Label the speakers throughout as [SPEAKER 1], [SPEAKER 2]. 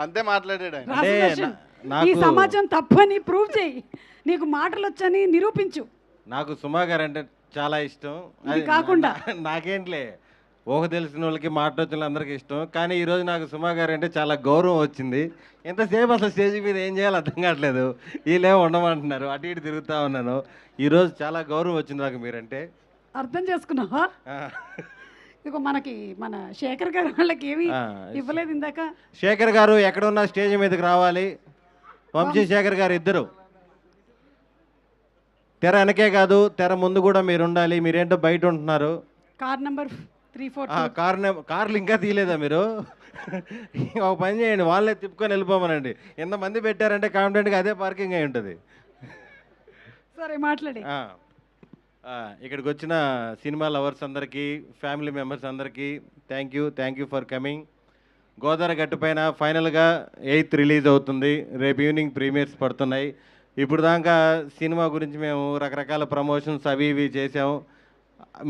[SPEAKER 1] అంతే మాట్లాడాడు ఆయన.
[SPEAKER 2] అంటే
[SPEAKER 3] రాసుదర్శన్, ఈ
[SPEAKER 2] నాకు
[SPEAKER 3] సమాజం తప్పని ప్రూవ్ చేయి, నీకు మాటలు వచ్చని నిరూపించు.
[SPEAKER 2] నాకు సుమా గారు అంటే చాలా ఇష్టం.
[SPEAKER 3] ఇది
[SPEAKER 2] అది
[SPEAKER 3] కాకుండా.
[SPEAKER 2] నాకేంట్లే ఊహ తెలిసిన వాళ్ళకి మాట్లాడుతున్న అందరికీ ఇష్టం. కానీ ఈరోజు నాకు సుమా గారు అంటే చాలా గౌరవం వచ్చింది. ఎంతసేపు అసలు స్టేజ్ మీద ఏం చేయాలో అర్థం కావట్లేదు. వీళ్ళేమో ఉండమంటున్నారు, అటు ఇటు తిరుగుతూ ఉన్నాను. ఈరోజు చాలా గౌరవం వచ్చింది నాకు మీరంటే.
[SPEAKER 3] అర్థం చేసుకున్నావా?
[SPEAKER 2] ఆ,
[SPEAKER 3] ఇదిగో మనకి మన శేఖర్ గారు వాళ్ళకి ఏమి
[SPEAKER 2] ఆ,
[SPEAKER 3] ఇవ్వలేదు ఇందాక.
[SPEAKER 2] శేఖర్ గారు ఎక్కడున్నా స్టేజ్ మీదకి రావాలి. వంశీ శేఖర్ గారు ఇద్దరు తెర వెనకే కాదు, తెర ముందు కూడా మీరు ఉండాలి. మీరేంటో బయట ఉంటున్నారు.
[SPEAKER 3] Car number 342.
[SPEAKER 2] కార్లు ఇంకా తీయలేదా మీరు? ఒక పని చేయండి, వాళ్ళే తిప్పుకొని వెళ్ళిపోమనండి. ఎంతమంది పెట్టారంటే కాన్ఫిడెంట్గా అదే పార్కింగ్ అయి ఉంటుంది.
[SPEAKER 3] సరే మాట్లాడి.
[SPEAKER 2] ఆ, ఇక్కడికి వచ్చిన సినిమా లవర్స్ అందరికీ, ఫ్యామిలీ మెంబర్స్ అందరికీ thank you for coming. Godavari గట్టు పైన ఫైనల్గా 8th రిలీజ్ అవుతుంది. రేపు ఈవినింగ్ ప్రీమియర్స్ పడుతున్నాయి. ఇప్పుడు దాకా సినిమా గురించి మేము రకరకాల ప్రమోషన్స్ అవి ఇవి చేసాము.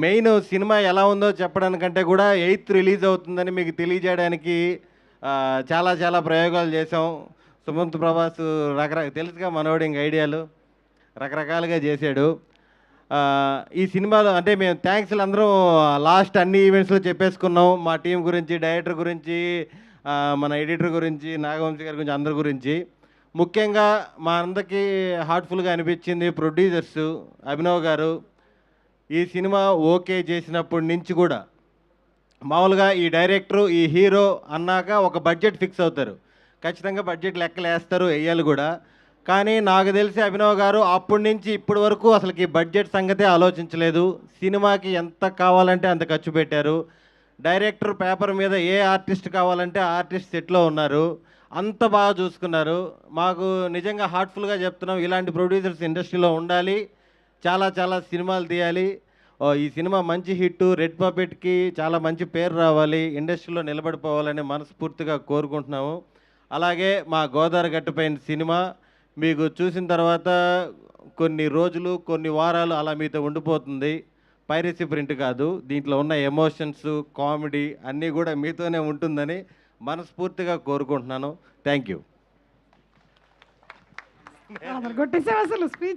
[SPEAKER 2] మెయిన్ సినిమా ఎలా ఉందో చెప్పడానికంటే కూడా 8th రిలీజ్ అవుతుందని మీకు తెలియజేయడానికి చాలా చాలా ప్రయోగాలు చేసాం. సుమంత్ ప్రభాస్ తెలుసుగా మనోడి ఇంక ఐడియాలు రకరకాలుగా చేశాడు. ఈ సినిమాలో అంటే మేము థ్యాంక్స్లు అందరం లాస్ట్ అన్ని ఈవెంట్స్లో చెప్పేసుకున్నాం. మా టీం గురించి, డైరెక్టర్ గురించి, మన ఎడిటర్ గురించి, నాగవంశీ గారి గురించి, అందరి గురించి. ముఖ్యంగా మా అందరికీ హార్ట్ఫుల్గా అనిపించింది ప్రొడ్యూసర్స్ అభినవ్ గారు. ఈ సినిమా ఓకే చేసినప్పటి నుంచి కూడా మామూలుగా ఈ డైరెక్టరు, ఈ హీరో అన్నాక ఒక బడ్జెట్ ఫిక్స్ అవుతారు. ఖచ్చితంగా బడ్జెట్ లెక్కలు వేస్తారు, వేయాలి కూడా. కానీ నాకు తెలిసి అభినవ్ గారు అప్పటి నుంచి ఇప్పటి వరకు అసలుకి బడ్జెట్ సంగతే ఆలోచించలేదు. సినిమాకి ఎంత కావాలంటే అంత ఖర్చు పెట్టారు. డైరెక్టర్ పేపర్ మీద ఏ ఆర్టిస్ట్ కావాలంటే ఆ ఆర్టిస్ట్ సెట్లో ఉన్నారు. అంత బాగా చూసుకున్నారు. మాకు నిజంగా హార్ట్ఫుల్గా చెప్తున్నాం, ఇలాంటి ప్రొడ్యూసర్స్ ఇండస్ట్రీలో ఉండాలి. చాలా చాలా సినిమాలు తీయాలి. ఈ సినిమా మంచి హిట్, రెడ్ పపెట్కి చాలా మంచి పేరు రావాలి, ఇండస్ట్రీలో నిలబడిపోవాలని మనస్ఫూర్తిగా కోరుకుంటున్నాము. అలాగే మా గోదావరి గట్టుపైన సినిమా మీకు చూసిన తర్వాత కొన్ని రోజులు, కొన్ని వారాలు అలా మీతో ఉండిపోతుంది. పైరసీ ప్రింట్ కాదు, దీంట్లో ఉన్న ఎమోషన్స్, కామెడీ అన్నీ కూడా మీతోనే ఉంటుందని మనస్ఫూర్తిగా కోరుకుంటున్నాను. Thank you.
[SPEAKER 3] కొట్టేసావు అసలు స్పీచ్.